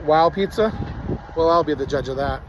Wow Pizza? Well, I'll be the judge of that.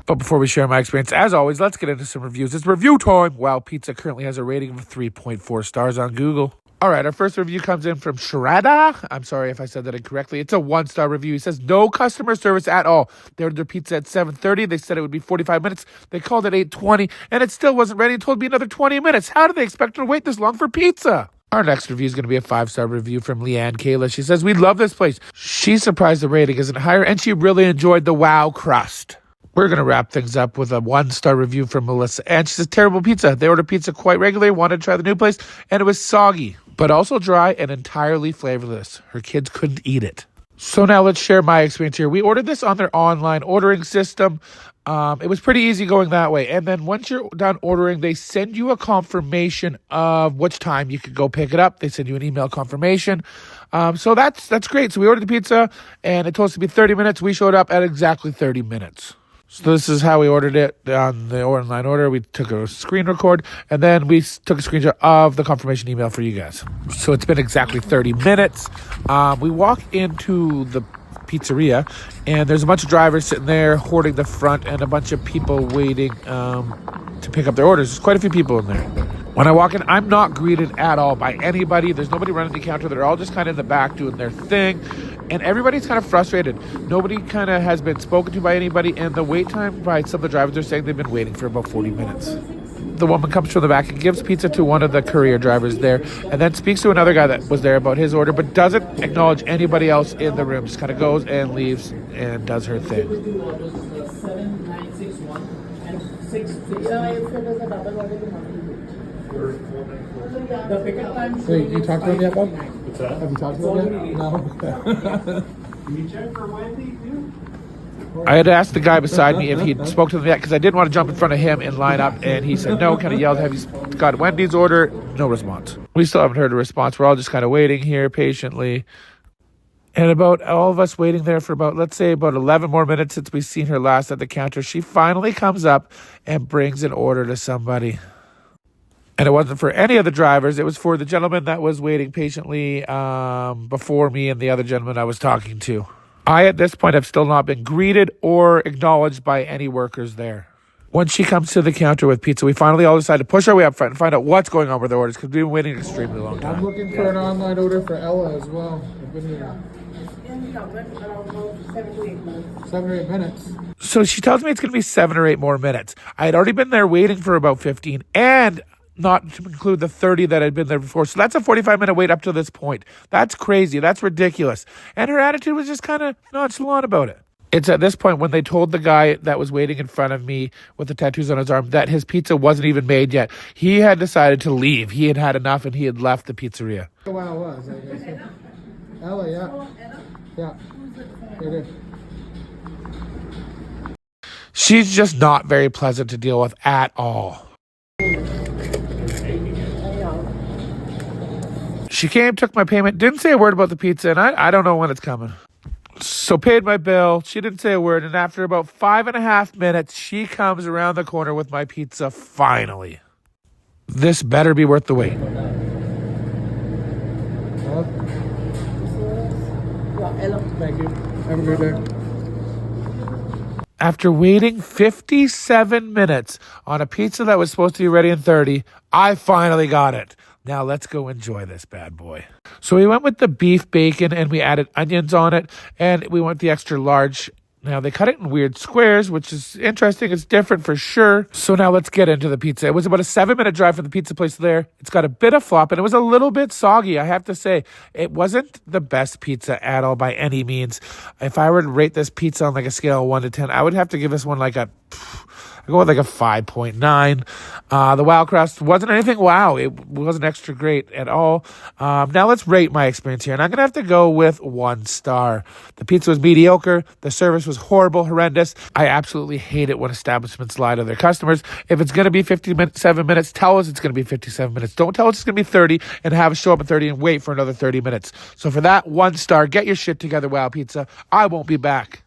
But before we share my experience, as always, let's get into some reviews. It's review time. Wow Pizza currently has a rating of 3.4 stars on Google. All right, our first review comes in from Shrada. I'm sorry if I said that incorrectly. It's a 1-star review. He says, no customer service at all. They ordered their pizza at 7:30. They said it would be 45 minutes. They called at 8:20, and it still wasn't ready and told me another 20 minutes. How do they expect to wait this long for pizza? Our next review is going to be a 5-star review from Leanne Kayla. She says, we love this place. She's surprised the rating isn't higher, and she really enjoyed the wow crust. We're going to wrap things up with a 1-star review from Melissa. And she says, terrible pizza. They order pizza quite regularly, wanted to try the new place, and it was soggy, but also dry and entirely flavorless. Her kids couldn't eat it. So now let's share my experience here. We ordered this on their online ordering system. It was pretty easy going that way. And then once you're done ordering, they send you a confirmation of which time you could go pick it up. They send you an email confirmation. So that's great. So we ordered the pizza, and it told us to be 30 minutes. We showed up at exactly 30 minutes. So this is how we ordered it on the online order. We took a screen record, and then we took a screenshot of the confirmation email for you guys. So it's been exactly 30 minutes. We walk into the pizzeria, and there's a bunch of drivers sitting there hoarding the front and a bunch of people waiting to pick up their orders. There's quite a few people in there. When I walk in, I'm not greeted at all by anybody. There's nobody running the counter. They're all just kind of in the back doing their thing. And everybody's kind of frustrated. Nobody kind of has been spoken to by anybody. And the wait time by some of the drivers are saying they've been waiting for about 40 minutes. The woman comes from the back and gives pizza to one of the courier drivers there, and then speaks to another guy that was there about his order, but doesn't acknowledge anybody else in the room. Just kind of goes and leaves and does her thing. Wait, you talked to him yet, Bob? What's that? Have you talked to him yet? No. Can you check for Wendy, too? I had asked the guy beside me if he'd spoke to them yet, because I didn't want to jump in front of him in line up, and he said no, kind of yelled, have you got Wendy's order? No response. We still haven't heard a response. We're all just kind of waiting here patiently. And about all of us waiting there for about, let's say, about 11 more minutes since we've seen her last at the counter, she finally comes up and brings an order to somebody. And it wasn't for any of the drivers. It was for the gentleman that was waiting patiently before me and the other gentleman I was talking to. I, at this point, have still not been greeted or acknowledged by any workers there. When she comes to the counter with pizza, we finally all decide to push our way up front and find out what's going on with the orders, because we've been waiting an extremely long time. I'm looking for an online order for Ella as well. I've been here 7 or 8 minutes. So she tells me it's going to be 7 or 8 more minutes. I had already been there waiting for about 15, and not to include the 30 that had been there before. So that's a 45-minute wait up to this point. That's crazy. That's ridiculous. And her attitude was just kind of nonchalant about it. It's at this point when they told the guy that was waiting in front of me with the tattoos on his arm that his pizza wasn't even made yet. He had decided to leave. He had had enough, and he had left the pizzeria. Wow, it was. Ella, yeah. Yeah. It is. She's just not very pleasant to deal with at all. She came, took my payment, didn't say a word about the pizza, and I don't know when it's coming. So paid my bill. She didn't say a word, and after about 5.5 minutes, she comes around the corner with my pizza finally. This better be worth the wait. Thank you. Have a good day. After waiting 57 minutes on a pizza that was supposed to be ready in 30, I finally got it. Now let's go enjoy this bad boy. So we went with the beef bacon, and we added onions on it, and we went the extra large. Now they cut it in weird squares, which is interesting. It's different for sure. So now let's get into the pizza. It was about a 7-minute drive from the pizza place there. It's got a bit of flop, and it was a little bit soggy, I have to say. It wasn't the best pizza at all by any means. If I were to rate this pizza on like a scale of 1 to 10, I would have to give this one like a 5.9. The wow crust wasn't anything wow. It wasn't extra great at all. Now let's rate my experience here. And I'm going to have to go with 1 star. The pizza was mediocre. The service was horrible, horrendous. I absolutely hate it when establishments lie to their customers. If it's going to be 57 minutes, tell us it's going to be 57 minutes. Don't tell us it's going to be 30 and have us show up at 30 and wait for another 30 minutes. So for that, 1 star. Get your shit together, Wow Pizza. I won't be back.